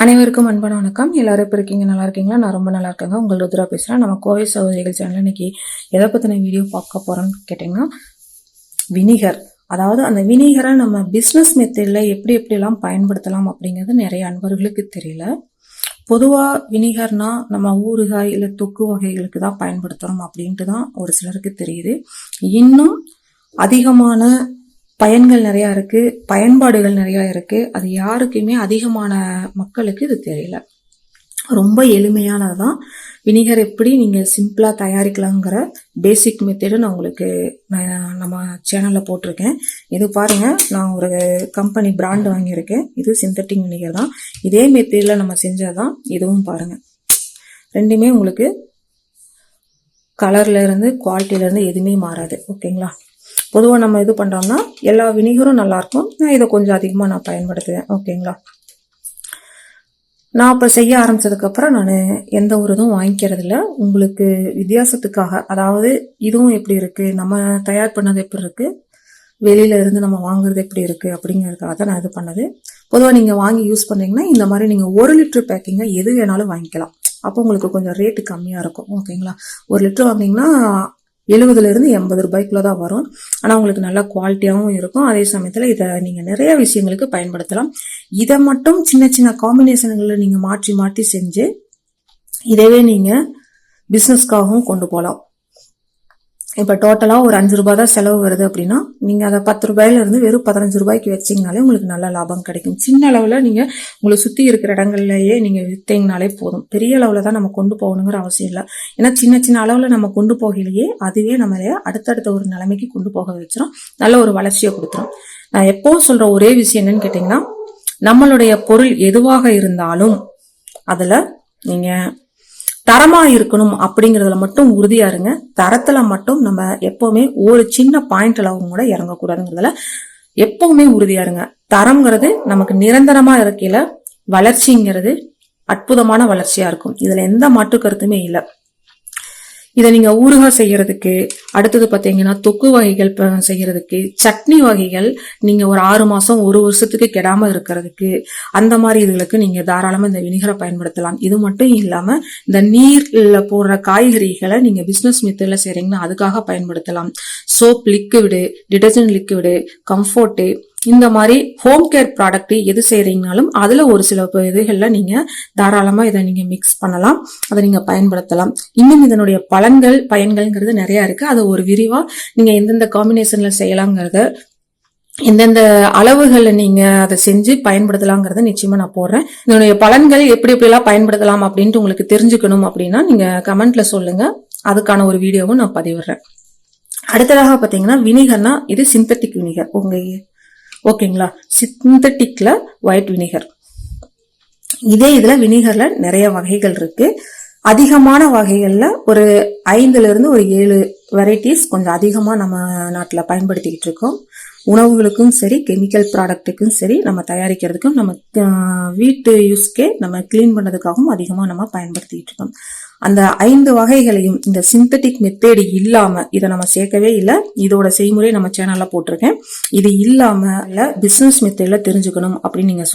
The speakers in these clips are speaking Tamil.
அனைவருக்கும் அன்பான வணக்கம். எல்லாரும் இப்போ இருக்கீங்க, நல்லா இருக்கீங்களா? நான் ரொம்ப நல்லா இருக்கேங்க. உங்கள் ருத்ரா பேசுகிறேன். நம்ம கோவை சகோதரிகள் சேனல் இன்னைக்கு எதை பற்றின வீடியோ பார்க்க போகிறோன்னு கேட்டிங்கன்னா, வினிகர். அதாவது அந்த வினிகரை நம்ம பிஸ்னஸ் மெத்தடில் எப்படிலாம் பயன்படுத்தலாம் அப்படிங்கிறது நிறைய அன்பர்களுக்கு தெரியல. பொதுவாக வினிகர்னா நம்ம ஊறுகாய் இல்லை தொக்கு வகைகளுக்கு தான் பயன்படுத்துகிறோம் அப்படின்ட்டு தான் ஒரு சிலருக்கு தெரியுது. இன்னும் அதிகமான பயன்கள் நிறையா இருக்குது, பயன்பாடுகள் நிறையா இருக்குது. அது யாருக்குமே அதிகமான மக்களுக்கு இது தெரியல. ரொம்ப எளிமையானது தான். வினிகர் எப்படி நீங்கள் சிம்பிளாக தயாரிக்கலாங்கிற பேசிக் மெத்தடு நான் உங்களுக்கு நம்ம சேனலில் போட்டிருக்கேன். இது பாருங்கள், நான் ஒரு கம்பெனி பிராண்டு வாங்கியிருக்கேன். இது சிந்தட்டிக் வினிகர் தான். இதே மெத்தடில் நம்ம செஞ்சதான் இதுவும் பாருங்கள். ரெண்டுமே உங்களுக்கு கலர்லேருந்து குவாலிட்டியிலேருந்து எதுவுமே மாறாது. ஓகேங்களா? பொதுவாக நம்ம இது பண்ணுறோம்னா எல்லா வினிகரும் நல்லாயிருக்கும். நான் இதை கொஞ்சம் அதிகமாக நான் பயன்படுத்துவேன். ஓகேங்களா? நான் இப்போ செய்ய ஆரம்பித்ததுக்கப்புறம் நான் எந்த ஒரு இதுவும் வாங்கிக்கிறது இல்லை. உங்களுக்கு வித்தியாசத்துக்காக, அதாவது இதுவும் எப்படி இருக்குது, நம்ம தயார் பண்ணது எப்படி இருக்குது, வெளியில இருந்து நம்ம வாங்குறது எப்படி இருக்குது அப்படிங்கிறதுக்காக தான் நான் இது பண்ணது. பொதுவாக நீங்கள் வாங்கி யூஸ் பண்ணுறீங்கன்னா இந்த மாதிரி நீங்கள் 1 லிட்டர் பேக்கிங்கை எது வேணாலும் வாங்கிக்கலாம். அப்போ உங்களுக்கு கொஞ்சம் ரேட்டு கம்மியாக இருக்கும். ஓகேங்களா? 1 லிட்டர் வாங்கினீங்கன்னா 70 to 80 ரூபாய்க்குள்ள தான் வரும். ஆனால் உங்களுக்கு நல்லா குவாலிட்டியாகவும் இருக்கும். அதே சமயத்தில் இதை நீங்கள் நிறைய விஷயங்களுக்கு பயன்படுத்தலாம். இதை மட்டும் சின்ன சின்ன காம்பினேஷன்களில் நீங்கள் மாற்றி செஞ்சு இதவே நீங்கள் பிஸ்னஸ்க்காகவும் கொண்டு போகலாம். இப்போ டோட்டலாக ஒரு 5 ரூபாய் தான் செலவு வருது அப்படின்னா நீங்கள் அதை 10 ரூபாயிலிருந்து வெறும் 15 ரூபாய்க்கு வச்சிங்கனாலே உங்களுக்கு நல்ல லாபம் கிடைக்கும். சின்ன அளவில் நீங்கள் உங்களை சுற்றி இருக்கிற இடங்கள்லையே நீங்கள் விற்றீங்கனாலே போதும். பெரிய அளவில் தான் நம்ம கொண்டு போகணுங்கிற அவசியம் இல்லை. ஏன்னா சின்ன அளவில் நம்ம கொண்டு போகலையே அதுவே நம்மளையே அடுத்தடுத்த ஒரு நிலைமைக்கு கொண்டு போக வச்சிடும், நல்ல ஒரு வளர்ச்சியை கொடுத்துரும். நான் எப்போவும் சொல்கிற ஒரே விஷயம் என்னன்னு கேட்டிங்கன்னா, நம்மளுடைய பொருள் எதுவாக இருந்தாலும் அதில் நீங்கள் தரமா இருக்கணும் அப்படிங்கறதுல மட்டும் உறுதியா இருங்க. தரத்துல மட்டும் நம்ம எப்பவுமே ஒரு சின்ன பாயிண்ட் அளவும் கூட இறங்கக்கூடாதுங்கிறதுல எப்பவுமே உறுதியா இருங்க. தரம்ங்கிறது நமக்கு நிரந்தரமா இருக்கையில வளர்ச்சிங்கிறது அற்புதமான வளர்ச்சியா இருக்கும். இதுல எந்த மாற்று கருத்துமே இல்லை. இதை நீங்க ஊறுகாய் செய்யறதுக்கு, அடுத்தது பார்த்தீங்கன்னா தொக்கு வகைகள் செய்யறதுக்கு, சட்னி வகைகள் நீங்க ஒரு 6 மாசம் 1 வருஷத்துக்கு கெடாம இருக்கிறதுக்கு, அந்த மாதிரி இதுகளுக்கு நீங்க தாராளமா இந்த வினிகரை பயன்படுத்தலாம். இது மட்டும் இல்லாம இந்த நீர்ல போடுற காய்கறிகளை நீங்க பிசினஸ் மெத்தட்ல செய்றீங்கன்னா அதுக்காக பயன்படுத்தலாம். Soap liquid, detergent liquid, comfort, இந்த மாதிரி ஹோம் கேர் ப்ராடக்ட் எது செய்யறீங்கனாலும் அதுல ஒரு சில இதுகள்ல நீங்க தாராளமா இதை நீங்க மிக்ஸ் பண்ணலாம், அதை நீங்க பயன்படுத்தலாம். இன்னும் இதனுடைய பயன்கள்ங்கிறது நிறைய இருக்கு. அது ஒரு விரிவா நீங்க எந்தெந்த காம்பினேஷன்ல செய்யலாங்கிறத, எந்தெந்த அளவுகளை நீங்க அதை செஞ்சு பயன்படுத்தலாங்கிறத நிச்சயமா நான் போடுறேன். இதனுடைய பலன்கள் எப்படிலாம் பயன்படுத்தலாம் அப்படின்ட்டு உங்களுக்கு தெரிஞ்சுக்கணும் அப்படின்னா நீங்க கமெண்ட்ல சொல்லுங்க. அதுக்கான ஒரு வீடியோவும் நான் பதிவிடுறேன். அடுத்ததாக பாத்தீங்கன்னா வினிகர்னா இது சிந்தட்டிக் வினிகர். ஓகேங்களா? சிந்தட்டிக்ல ஒயிட் வினிகர். இதே இதுல வினிகர்ல நிறைய வகைகள் இருக்கு. அதிகமான வகைகள்ல ஒரு 5 to 7 வெரைட்டிஸ் கொஞ்சம் அதிகமா நம்ம நாட்டுல பயன்படுத்திக்கிட்டு இருக்கோம். உணவுகளுக்கும் சரி, கெமிக்கல் ப்ராடக்ட்டுக்கும் சரி, நம்ம தயாரிக்கிறதுக்கும், நம்ம வீட்டு யூஸ்க்கே நம்ம கிளீன் பண்ணதுக்காகவும் அதிகமா நம்ம பயன்படுத்திக்கிட்டு இருக்கோம். அந்த 5 வகைகளையும் இந்த சிந்தட்டிக் மெத்தேடு இல்லாம இதை நம்ம சேர்க்கவே இல்லை. இதோட செய்முறை நம்ம சேனல்ல போட்டிருக்கேன். இது இல்லாம பிசினஸ் மெத்தேட்ல தெரிஞ்சுக்கணும் அப்படின்னு நீங்க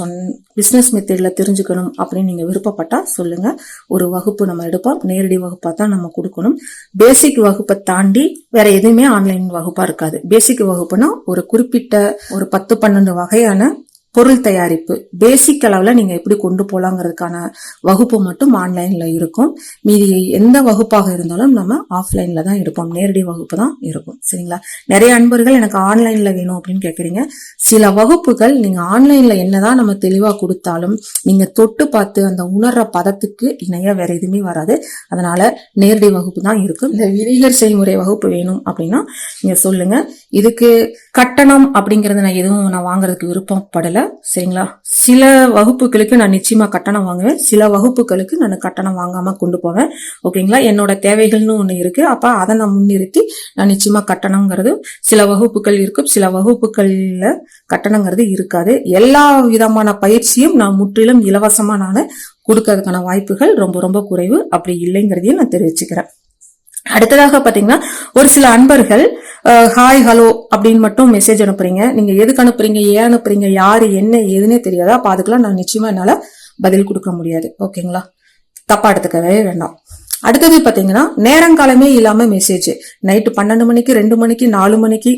பிசினஸ் மெத்தேட்ல தெரிஞ்சுக்கணும் அப்படின்னு நீங்க விருப்பப்பட்டா சொல்லுங்க. ஒரு வகுப்பு நம்ம எடுப்போம். நேரடி வகுப்பா தான் நம்ம கொடுக்கணும். பேசிக் வகுப்பை தாண்டி வேற எதுவுமே ஆன்லைன் வகுப்பா இருக்காது. பேசிக் வகுப்புனா ஒரு குறிப்பிட்ட ஒரு 10-12 வகையான பொருள் தயாரிப்பு பேசிக் அளவுல நீங்க எப்படி கொண்டு போலாங்கிறதுக்கான வகுப்பு மட்டும் ஆன்லைன்ல இருக்கும். மீதி எந்த வகுப்பாக இருந்தாலும் நம்ம ஆஃப்லைன்ல தான் எடுப்போம். நேரடி வகுப்பு தான் இருக்கும். சரிங்களா? நிறைய அன்பர்கள் எனக்கு ஆன்லைன்ல வேணும் அப்படின்னு கேக்குறீங்க. சில வகுப்புகள் நீங்க ஆன்லைன்ல என்னதான் நம்ம தெளிவா கொடுத்தாலும் நீங்க தொட்டு பார்த்து அந்த உணர்ற பதத்துக்கு இணையா வேற எதுவுமே வராது. அதனால நேரடி வகுப்பு தான் இருக்கும். இந்த வினிகர் செய்முறை வகுப்பு வேணும் அப்படின்னா நீங்க சொல்லுங்க. இதுக்கு கட்டணம் அப்படிங்கறது நான் வாங்குறதுக்கு விருப்பப்படல. சரிங்களா? சில வகுப்புகளுக்கு நான் நிச்சயமா கட்டணம் வாங்குவேன், சில வகுப்புகளுக்கு நான் கட்டணம் வாங்காம கொண்டு போவேன். ஓகேங்களா? என்னோட தேவைகள்னு ஒண்ணு இருக்கு. அப்ப அதை நான் முன்னிறுத்தி நான் நிச்சயமா கட்டணங்கிறது சில வகுப்புகள் இருக்கும், சில வகுப்புகள்ல கட்டணங்கிறது இருக்காது. எல்லா விதமான பயிற்சியும் நான் முற்றிலும் இலவசமா நான் கொடுக்கறதுக்கான வாய்ப்புகள் ரொம்ப ரொம்ப குறைவு. அப்படி இல்லைங்கிறதையும் நான் தெரிவிச்சுக்கிறேன். அடுத்ததாக பாத்தீங்கன்னா ஒரு சில அன்பர்கள் ஹாய் ஹலோ அப்படின்னு மட்டும் மெசேஜ் அனுப்புறீங்க. நீங்க எதுக்கு அனுப்புறீங்க, ஏன் அனுப்புறீங்க, யாரு என்ன ஏதுன்னே தெரியாதா? அப்ப அதுக்கெல்லாம் நான் நிச்சயமா என்னால பதில் கொடுக்க முடியாது. ஓகேங்களா, தப்பா எடுத்துக்கவே வேண்டாம். அடுத்தது பாத்தீங்கன்னா நேரங்காலமே இல்லாம மெசேஜ் நைட்டு 12 மணிக்கு 2 மணிக்கு 4 மணிக்கு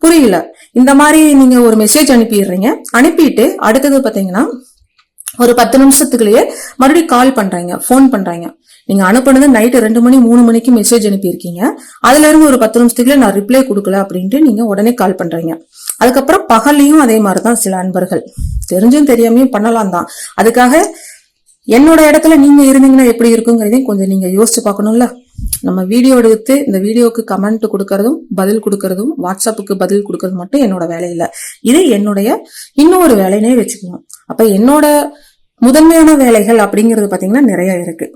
புரியல இந்த மாதிரி நீங்க ஒரு மெசேஜ் அனுப்பிடுறீங்க. அனுப்பிட்டு அடுத்தது பாத்தீங்கன்னா ஒரு 10 நிமிஷத்துக்குள்ளேயே மறுபடியும் கால் பண்றாங்க, போன் பண்றாங்க. நீங்க அனுப்புனது நைட்டு 2 மணி 3 மணிக்கு மெசேஜ் அனுப்பியிருக்கீங்க. அதுல இருந்து ஒரு 10 நிமிஷத்துக்குள்ள நான் ரிப்ளை கொடுக்கல அப்படின்ட்டு நீங்க உடனே கால் பண்றீங்க. அதுக்கப்புறம் பகல்லையும் அதே மாதிரிதான் சில அன்பர்கள் தெரிஞ்சும் தெரியாமையும் பண்ணலாம் தான். அதுக்காக என்னோட இடத்துல நீங்க இருந்தீங்கன்னா எப்படி இருக்குங்கிறதையும் கொஞ்சம் நீங்க யோசிச்சு பார்க்கணும்ல. நம்ம வீடியோ எடுத்து இந்த வீடியோக்கு கமெண்ட் கொடுக்கறதும் பதில் கொடுக்கறதும் வாட்ஸ்அப்புக்கு பதில் கொடுக்கறது மட்டும் என்னோட வேலை இல்லை. இது என்னுடைய இன்னொரு வேலைனே வச்சுக்கணும். அப்ப என்னோட முதன்மையான வேலைகள் அப்படிங்கிறது பாத்தீங்கன்னா நிறைய இருக்கு,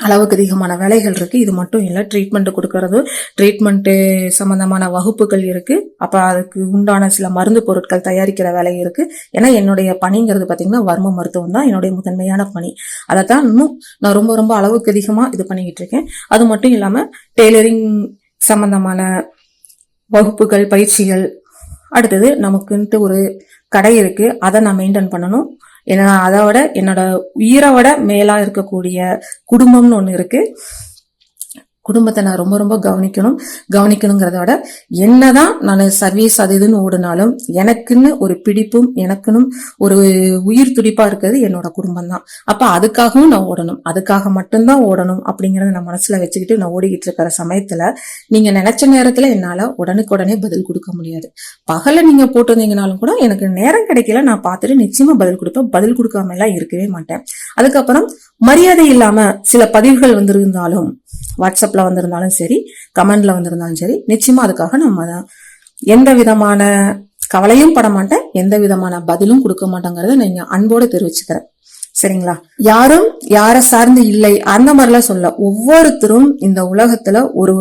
அளவுக்கு அதிகமான வேலைகள் இருக்கு. இது மட்டும் இல்ல, ட்ரீட்மெண்ட் கொடுக்கறது, ட்ரீட்மெண்ட் சம்பந்தமான வகுப்புகள் இருக்கு. அப்ப அதுக்கு உண்டான சில மருந்து பொருட்கள் தயாரிக்கிற வேலை இருக்கு. ஏன்னா என்னுடைய பணிங்கிறது பாத்தீங்கன்னா வர்ம மருத்துவம் தான் என்னுடைய முதன்மையான பணி. அதைத்தான் இன்னும் நான் ரொம்ப ரொம்ப அளவுக்கு அதிகமா இது பண்ணிக்கிட்டு இருக்கேன். அது மட்டும் இல்லாம டெய்லரிங் சம்பந்தமான வகுப்புகள், பயிற்சிகள். அடுத்தது நமக்குன்ட்டு ஒரு கடை இருக்கு, அதை நான் மெயின்டைன் பண்ணணும். ஏன்னா அதை விட என்னோட உயிரை விட மேலா இருக்கக்கூடிய குடும்பம்னு ஒண்ணு இருக்கு. குடும்பத்தை நான் ரொம்ப ரொம்ப கவனிக்கணுங்கிறத விட என்னதான் நான் சர்வீஸ் அது இதுன்னு ஓடினாலும் எனக்குன்னு ஒரு பிடிப்பும் எனக்குன்னு ஒரு உயிர் துடிப்பா இருக்கிறது என்னோட குடும்பம் தான். அப்ப அதுக்காகவும் நான் ஓடணும், அதுக்காக மட்டும்தான் ஓடணும் அப்படிங்கறத நான் மனசுல வச்சுக்கிட்டு நான் ஓடிக்கிட்டு இருக்கிற சமயத்துல நீங்க நினைச்ச நேரத்துல என்னால உடனுக்குடனே பதில் கொடுக்க முடியாது. பகல நீங்க போட்டிருந்தீங்கனாலும் கூட எனக்கு நேரம் கிடைக்கல, நான் பார்த்துட்டு நிச்சயமா பதில் கொடுப்பேன். பதில் கொடுக்காம எல்லாம் இருக்கவே மாட்டேன். அதுக்கப்புறம் மரியாதை இல்லாம சில பதிவுகள் வந்திருந்தாலும், வாட்ஸ்அப்ல வந்திருந்தாலும் சரி, கமெண்ட்ல வந்திருந்தாலும் சரி, நிச்சயமா அதுக்காக நம்ம எந்த விதமான கவலையும் பட மாட்டேன், எந்த விதமான பதிலும் கொடுக்க மாட்டேங்கிறத நீங்க அன்போடு தெரிவிச்சுக்கிறேன். சரிங்களா? யாரும் யாரை சார்ந்து இல்லை அந்த மாதிரிலாம் சொல்ல. ஒவ்வொருத்தரும் இந்த உலகத்துல ஒரு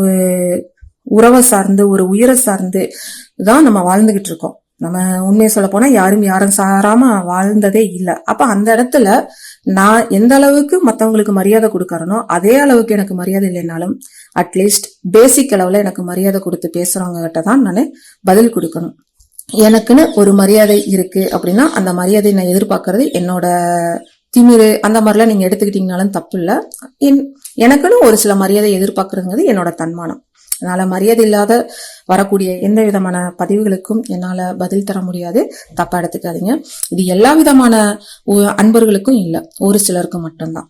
உறவை சார்ந்து ஒரு உயிரை சார்ந்து தான் நம்ம வாழ்ந்துகிட்டு இருக்கோம். நம்ம உண்மையை சொல்ல போனா யாரும் சாராம வாழ்ந்ததே இல்லை. அப்ப அந்த இடத்துல நான் எந்த அளவுக்கு மத்தவங்களுக்கு மரியாதை கொடுக்கறனோ அதே அளவுக்கு எனக்கு மரியாதை இல்லைனாலும் அட்லீஸ்ட் பேசிக் அளவுல எனக்கு மரியாதை கொடுத்து பேசுறவங்க கிட்ட தான் நான் பதில் கொடுக்கணும். எனக்குன்னு ஒரு மரியாதை இருக்கு அப்படின்னா அந்த மரியாதை நான் எதிர்பார்க்கறது என்னோட திமிரு அந்த மாதிரிலாம் நீங்க எடுத்துக்கிட்டீங்கனாலும் தப்பு இல்லை. எனக்குன்னு ஒரு சில மரியாதை எதிர்பார்க்கறதுங்கிறது என்னோட தன்மானம். அதனால மரியாதை இல்லாத வரக்கூடிய எந்த விதமான பதிவுகளுக்கும் என்னால பதில் தர முடியாது, தப்பா எடுத்துக்காதீங்க. இது எல்லா விதமான அன்பர்களுக்கும் இல்லை, ஒரு சிலருக்கு மட்டும்தான்.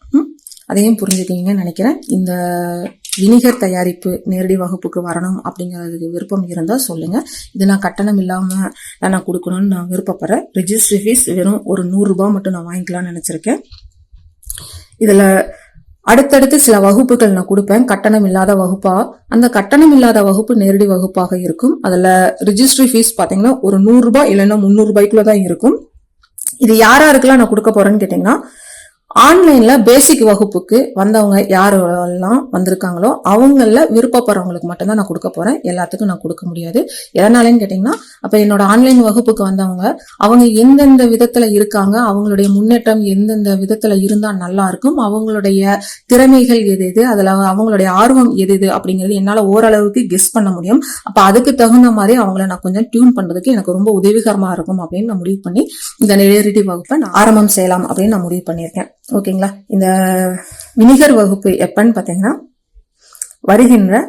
அதையும் புரிஞ்சுக்கீங்கன்னு நினைக்கிறேன். இந்த வினிகர் தயாரிப்பு நேரடி வகுப்புக்கு வரணும் அப்படிங்கிறதுக்கு விருப்பம் இருந்தா சொல்லுங்க. இது நான் கட்டணம் இல்லாம நான் கொடுக்கணும்னு நான் விருப்பப்படுறேன். ரெஜிஸ்ட்ரி ஃபீஸ் வெறும் ஒரு 100 ரூபாய் மட்டும் நான் வாங்கிக்கலாம்னு நினைச்சிருக்கேன். இதுல அடுத்தடுத்து சில வகுப்புகள் நான் கொடுப்பேன், கட்டணம் இல்லாத வகுப்பா. அந்த கட்டணம் இல்லாத வகுப்பு நேரடி வகுப்பாக இருக்கும். அதுல ரிஜிஸ்ட்ரி ஃபீஸ் பாத்தீங்கன்னா ஒரு 100 ரூபாய் இல்லைன்னா 300 ரூபாய்க்குள்ளதான் இருக்கும். இது யாருக்கெல்லாம் நான் கொடுக்க போறேன்னு கேட்டீங்கன்னா, ஆன்லைன்ல பேசிக் வகுப்புக்கு வந்தவங்க யாரெல்லாம் வந்திருக்காங்களோ அவங்கள விருப்பப்படுறவங்களுக்கு மட்டும்தான் நான் கொடுக்க போறேன். எல்லாத்துக்கும் நான் கொடுக்க முடியாது. எதனாலன்னு கேட்டீங்கன்னா, அப்ப என்னோட ஆன்லைன் வகுப்புக்கு வந்தவங்க அவங்க எந்தெந்த விதத்துல இருக்காங்க, அவங்களுடைய முன்னேற்றம் எந்தெந்த விதத்துல இருந்தா நல்லா இருக்கும், அவங்களுடைய திறமைகள் எது அதுல அவங்களுடைய ஆர்வம் எது அப்படிங்கிறது என்னால ஓரளவுக்கு கெஸ் பண்ண முடியும். அப்ப அதுக்கு தகுந்த மாதிரி அவங்கள நான் கொஞ்சம் டியூன் பண்றதுக்கு எனக்கு ரொம்ப உதவிகரமா இருக்கும் அப்படின்னு நான் முடிவு பண்ணி இந்த நேரடி வகுப்பை நான் ஆரம்பம் செய்யலாம் அப்படின்னு நான் முடிவு பண்ணியிருக்கேன். ஓகேங்களா? இந்த வினிகர் வகுப்பு எப்பன்னு பாத்தீங்கன்னா வருகின்ற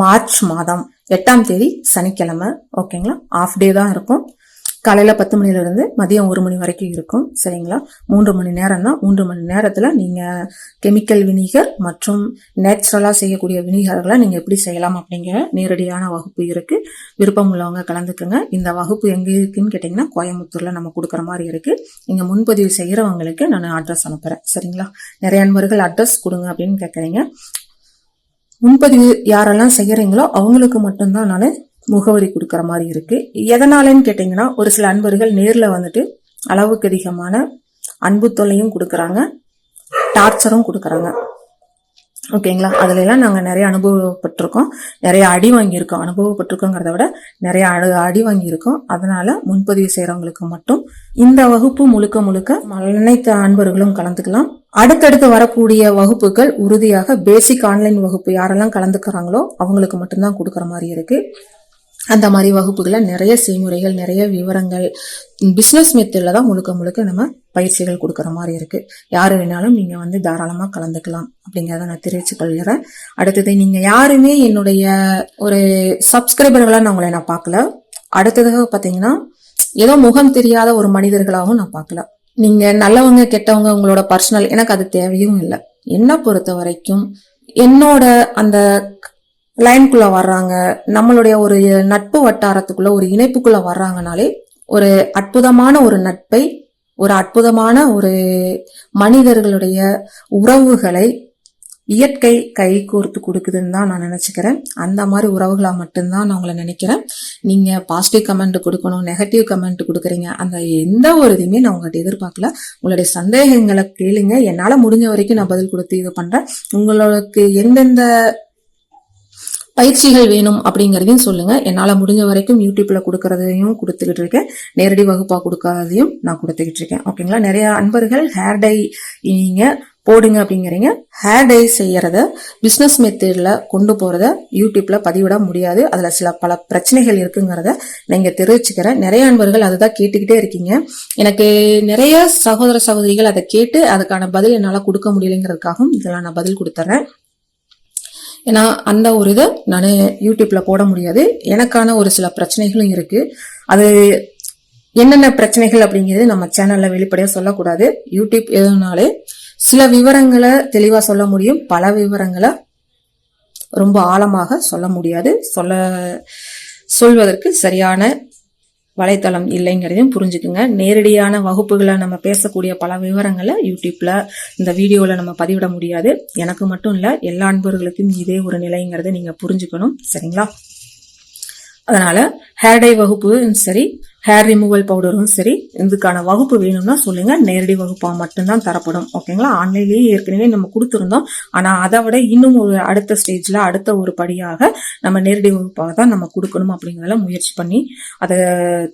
மார்ச் மாதம் 8ஆம் தேதி சனிக்கிழமை. ஓகேங்களா? ஆஃப் டே தான் இருக்கும். காலையில 10 மணில இருந்து மதியம் 1 மணி வரைக்கும் இருக்கும். சரிங்களா? 3 மணி நேரம்னா 3 மணி நேரத்துல நீங்க கெமிக்கல் வினிகர் மற்றும் நேச்சுரலா செய்யக்கூடிய வினிகர்களை நீங்க எப்படி செய்யலாம் அப்படிங்கிற நேரடியான வகுப்பு இருக்கு. விருப்பம் உள்ளவங்க கலந்துக்குங்க. இந்த வகுப்பு எங்க இருக்குன்னு கேட்டீங்கன்னா கோயம்புத்தூர்ல நம்ம கொடுக்குற மாதிரி இருக்கு. நீங்க முன்பதிவு செய்யறவங்களுக்கு நான் அட்ரஸ் அனுப்புறேன். சரிங்களா? நிறைய நண்பர்கள் அட்ரஸ் கொடுங்க அப்படின்னு கேட்கறீங்க. முன்பதிவு யாரெல்லாம் செய்யறீங்களோ அவங்களுக்கு மட்டும்தான் நான் முகவரி கொடுக்கற மாதிரி இருக்கு. எதனாலன்னு கேட்டீங்கன்னா, ஒரு சில அன்பர்கள் நேர்ல வந்துட்டு அளவுக்கு அதிகமான அன்பு தொல்லையும் கொடுக்கறாங்க, டார்ச்சரும் கொடுக்கறாங்க. ஓகேங்களா? அதுல எல்லாம் நாங்க நிறைய அனுபவப்பட்டிருக்கோம், நிறைய அடி வாங்கியிருக்கோம். அனுபவப்பட்டிருக்கோங்கிறத விட நிறைய அடி வாங்கியிருக்கோம். அதனால முன்பதிவு செய்யறவங்களுக்கு மட்டும் இந்த வகுப்பு முழுக்க அனைத்து அன்பர்களும் கலந்துக்கலாம். அடுத்தடுத்து வரக்கூடிய வகுப்புகள் உறுதியாக பேசிக் ஆன்லைன் வகுப்பு யாரெல்லாம் கலந்துக்கிறாங்களோ அவங்களுக்கு மட்டும்தான் கொடுக்கற மாதிரி இருக்கு. அந்த மாதிரி வகுப்புகளை நிறைய செய்முறைகள், நிறைய விவரங்கள், பிஸ்னஸ் மெத்தடில் தான் முழுக்க முழுக்க நம்ம பயிற்சிகள் கொடுக்குற மாதிரி இருக்கு. யாரு வேணாலும் நீங்க வந்து தாராளமா கலந்துக்கலாம் அப்படிங்கிறத நான் தெரிவிச்சு கொள்கிறேன். அடுத்தது, நீங்க யாருமே என்னுடைய ஒரு சப்ஸ்கிரைபர்களா நான் உங்களை நான் பார்க்கல. அடுத்ததாக பாத்தீங்கன்னா ஏதோ முகம் தெரியாத ஒரு மனிதர்களாகவும் நான் பார்க்கல. நீங்க நல்லவங்க கெட்டவங்க உங்களோட பர்சனல், எனக்கு அது தேவையும் இல்லை. என்ன பொறுத்த வரைக்கும் என்னோட அந்த லைனுக்குள்ள வர்றாங்க, நம்மளுடைய ஒரு நட்பு வட்டாரத்துக்குள்ள ஒரு இணைப்புக்குள்ள வர்றாங்கனாலே ஒரு அற்புதமான ஒரு நட்பை, ஒரு அற்புதமான ஒரு மனிதர்களுடைய உறவுகளை இயற்கை கை கோர்த்து கொடுக்குதுன்னு தான் நான் நினைச்சுக்கிறேன். அந்த மாதிரி உறவுகளா மட்டும்தான் நான் உங்களை நினைக்கிறேன். நீங்க பாசிட்டிவ் கமெண்ட் கொடுக்கணும், நெகட்டிவ் கமெண்ட் கொடுக்குறீங்க, அந்த எந்த ஒரு இதுவுமே நான் உங்கள்கிட்ட எதிர்பார்க்கல. உங்களுடைய சந்தேகங்களை கேளுங்க, என்னால முடிஞ்ச வரைக்கும் நான் பதில் கொடுத்து இது பண்றேன். உங்களுக்கு எந்தெந்த பயிற்சிகள் வேணும் அப்படிங்கறதையும் சொல்லுங்க. என்னால முடிஞ்ச வரைக்கும் யூடியூப்ல கொடுக்கறதையும் கொடுத்துக்கிட்டு இருக்கேன், நேரடி வகுப்பா கொடுக்கறதையும் நான் கொடுத்துக்கிட்டு இருக்கேன். ஓகேங்களா? நிறைய அன்பர்கள் ஹேர் டை நீங்க போடுங்க அப்படிங்கிறீங்க. ஹேர் டை செய்யறத பிசினஸ் மெத்தட்ல கொண்டு போறத யூடியூப்ல பதிவிட முடியாது. அதுல பல பிரச்சனைகள் இருக்குங்கிறத நீங்க தெரிவிச்சுக்கிறேன். நிறைய அன்பர்கள் அதுதான் கேட்டுக்கிட்டே இருக்கீங்க. எனக்கு நிறைய சகோதர சகோதரிகள் அதை கேட்டு அதுக்கான பதில் என்னால கொடுக்க முடியலைங்கிறதுக்காகவும் இதெல்லாம் நான் பதில் கொடுத்துறேன். ஏன்னா அந்த ஒரு இதை நான் யூடியூப்ல போட முடியாது. எனக்கான ஒரு சில பிரச்சனைகளும் இருக்கு. அது என்னென்ன பிரச்சனைகள் அப்படிங்கிறது நம்ம சேனல்ல வெளிப்படையா சொல்லக்கூடாது. யூடியூப் எதுனாலே சில விவரங்களை தெளிவா சொல்ல முடியும், பல விவரங்களை ரொம்ப ஆழமாக சொல்ல முடியாது. சொல்வதற்கு சரியான வலைத்தளம் இல்லைங்கிறதையும் புரிஞ்சுக்குங்க. நேரடியான வகுப்புகளை நம்ம பேசக்கூடிய பல விவரங்களை யூடியூப்ல இந்த வீடியோல நம்ம பதிவிட முடியாது. எனக்கு மட்டும் இல்ல, எல்லா அன்பர்களுக்கும் இதே ஒரு நிலைங்கிறத நீங்க புரிஞ்சுக்கணும். சரிங்களா? அதனால ஹேர் டை வகுப்பும் சரி, ஹேர் ரிமூவல் பவுடரும் சரி, இதுக்கான வகுப்பு வேணும்னா சொல்லுங்க. நேரடி வகுப்பா மட்டும்தான் தரப்படும். ஓகேங்களா? ஆன்லைன்லயே ஏற்கனவே நம்ம கொடுத்துருந்தோம். ஆனா அதை விட இன்னும் ஒரு அடுத்த ஸ்டேஜ்ல, அடுத்த ஒரு படியாக நம்ம நேரடி வகுப்பாக தான் நம்ம கொடுக்கணும் அப்படிங்கிறத முயற்சி பண்ணி அதை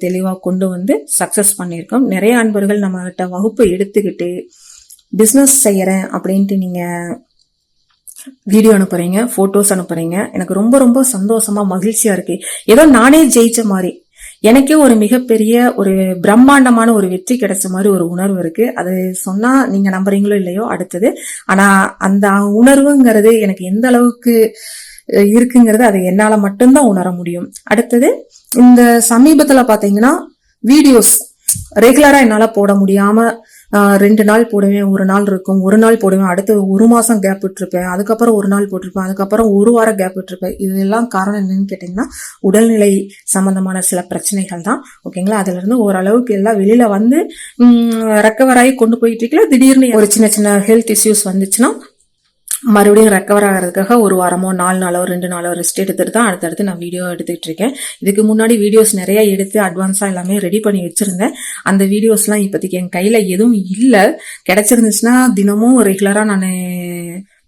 தெளிவா கொண்டு வந்து சக்சஸ் பண்ணியிருக்கோம். நிறைய அன்பர்கள் நம்ம கிட்ட வகுப்பு எடுத்துக்கிட்டு பிசினஸ் செய்யறேன் அப்படின்ட்டு நீங்க வீடியோ அனுப்புறீங்க, போட்டோஸ் அனுப்புறீங்க. எனக்கு ரொம்ப ரொம்ப சந்தோஷமா மகிழ்ச்சியா இருக்கு. ஏதோ நானே ஜெயிச்ச மாதிரி, எனக்கே ஒரு மிகப்பெரிய ஒரு பிரம்மாண்டமான ஒரு வெற்றி கிடைச்ச மாதிரி ஒரு உணர்வு இருக்கு. அது சொன்னா நீங்க நம்புறீங்களோ இல்லையோ அடுத்தது. ஆனா அந்த உணர்வுங்கிறது எனக்கு எந்த அளவுக்கு இருக்குங்கிறது அது என்னால மட்டும்தான் உணர முடியும். அடுத்தது, இந்த சமீபத்துல பாத்தீங்கன்னா வீடியோஸ் ரெகுலரா என்னால போட முடியாம 2 நாள் போடுவேன், ஒரு நாள் இருக்கும், ஒரு நாள் போடுவேன், அடுத்து ஒரு மாசம் கேப் விட்டுருப்பேன், அதுக்கப்புறம் ஒரு நாள் போட்டிருப்பேன், அதுக்கப்புறம் ஒரு வாரம் கேப் விட்டுருப்பேன். இதெல்லாம் காரணம் என்னன்னு கேட்டீங்கன்னா உடல்நிலை சம்பந்தமான சில பிரச்சனைகள் தான். ஓகேங்களா? அதுல இருந்து ஓரளவுக்கு எல்லாம் வெளியில வந்து ரெக்கவர் ஆகி கொண்டு போயிட்டு இருக்கல. திடீர்னு ஒரு சின்ன சின்ன ஹெல்த் இஷ்யூஸ் வந்துச்சுன்னா மறுபடியும் ரெக்கவர் ஆகிறதுக்காக ஒரு வாரமோ 4 நாளோ 2 நாளோ ரெஸ்ட் எடுத்துட்டு தான் அடுத்தடுத்து நான் வீடியோ எடுத்துக்கிட்டு இருக்கேன். இதுக்கு முன்னாடி வீடியோஸ் நிறைய எடுத்து அட்வான்ஸா எல்லாமே ரெடி பண்ணி வச்சிருந்தேன். அந்த வீடியோஸ்லாம் இப்போதைக்கு என் கையில எதுவும் இல்லை. கிடைச்சிருந்துச்சுன்னா தினமும் ரெகுலரா நான்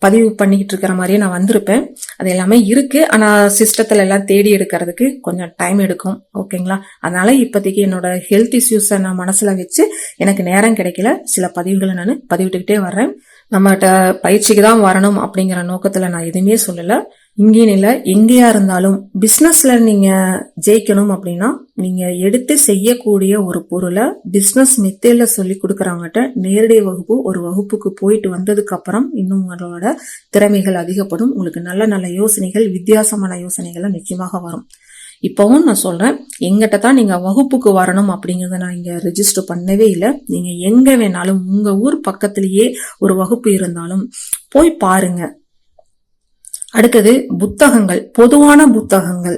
பதிவு பண்ணிக்கிட்டு இருக்கிற மாதிரியே நான் வந்திருப்பேன். அது எல்லாமே இருக்கு. ஆனா சிஸ்டத்துல எல்லாம் தேடி எடுக்கிறதுக்கு கொஞ்சம் டைம் எடுக்கும். ஓகேங்களா? அதனால இப்போதைக்கு என்னோட ஹெல்த் இஷ்யூஸை நான் மனசுல வச்சு எனக்கு நேரம் கிடைக்கல. சில பதிவுகளை நான் பதிவிட்டுக்கிட்டே வர்றேன். நம்மகிட்ட பயிற்சிக்கு தான் வரணும் அப்படிங்கிற நோக்கத்துல நான் எதுவுமே சொல்லல. இங்கேயும் இல்லை, எங்கேயா இருந்தாலும் பிசினஸ்ல நீங்க ஜெயிக்கணும் அப்படின்னா நீங்க எடுத்து செய்யக்கூடிய ஒரு பொருளை பிசினஸ் மெத்தேட்ல சொல்லி கொடுக்கறவங்ககிட்ட நேரடி வகுப்பு, ஒரு வகுப்புக்கு போயிட்டு வந்ததுக்கு அப்புறம் இன்னும் உங்களோட திறமைகள் அதிகப்படும். உங்களுக்கு நல்ல நல்ல யோசனைகள், வித்தியாசமான யோசனைகள் நிச்சயமாக வரும். இப்பவும் நான் சொல்றேன், எங்கிட்ட தான் நீங்க வகுப்புக்கு வரணும் அப்படிங்கறத நான் இங்க ரெஜிஸ்டர் பண்ணவே இல்லை. நீங்க எங்க வேணாலும் உங்க ஊர் பக்கத்திலேயே ஒரு வகுப்பு இருந்தாலும் போய் பாருங்க. அடுத்தது, புத்தகங்கள், பொதுவான புத்தகங்கள்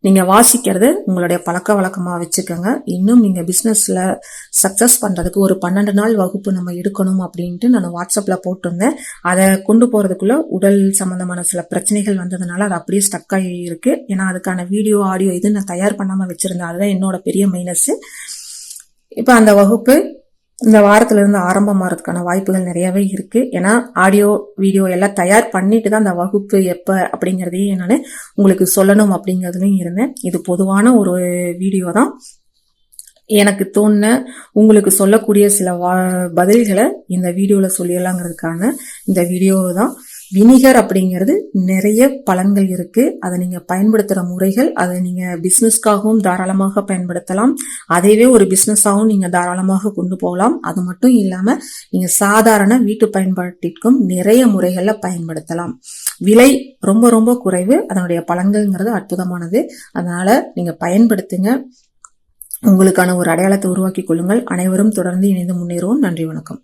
நீங்க வாசிக்கிறது உங்களுடைய பழக்க வழக்கமா வச்சுக்கோங்க. இன்னும் நீங்க பிசினஸ்ல சக்சஸ் பண்றதுக்கு ஒரு 12 நாள் வகுப்பு நம்ம எடுக்கணும் அப்படின்ட்டு நான் வாட்ஸ்அப்ல போட்டிருந்தேன். அதை கொண்டு போறதுக்குள்ள உடல் சம்பந்தமான சில பிரச்சனைகள் வந்ததுனால அது அப்படியே ஸ்டக் ஆகி இருக்கு. ஏன்னா அதுக்கான வீடியோ ஆடியோ இது நான் தயார் பண்ணாம வச்சிருந்தேன். அதுதான் என்னோட பெரிய மைனஸ். இப்ப அந்த வகுப்பு இந்த வாரத்துல இருந்து ஆரம்பமாறதுக்கான வாய்ப்புகள் நிறையவே இருக்கு. ஏன்னா ஆடியோ வீடியோ எல்லாம் தயார் பண்ணிட்டு தான் அந்த வகுப்பு எப்ப அப்படிங்கறதையும் நான் உங்களுக்கு சொல்லணும் அப்படிங்கறதுலயும் இருந்தேன். இது பொதுவான ஒரு வீடியோ தான். எனக்கு தோணுன உங்களுக்கு சொல்லக்கூடிய சில பதில்களை இந்த வீடியோல சொல்லிடலாங்கிறதுக்கான இந்த வீடியோ தான். வினிகர் அப்படிங்கிறது நிறைய பலன்கள் இருக்கு. அதை நீங்க பயன்படுத்துற முறைகள், அதை நீங்க பிசினஸ்க்காகவும் தாராளமாக பயன்படுத்தலாம். அதைவே ஒரு பிசினஸாகவும் நீங்க தாராளமாக கொண்டு போகலாம். அது மட்டும் இல்லாம நீங்க சாதாரண வீட்டு பயன்பாட்டிற்கும் நிறைய முறைகள்ல பயன்படுத்தலாம். விலை ரொம்ப ரொம்ப குறைவு, அதனுடைய பலன்கள்ங்கிறது அற்புதமானது. அதனால நீங்க பயன்படுத்துங்க. உங்களுக்கான ஒரு அடையாளத்தை உருவாக்கி கொள்ளுங்கள். அனைவரும் தொடர்ந்து இணைந்து முன்னேறுவோம். நன்றி, வணக்கம்.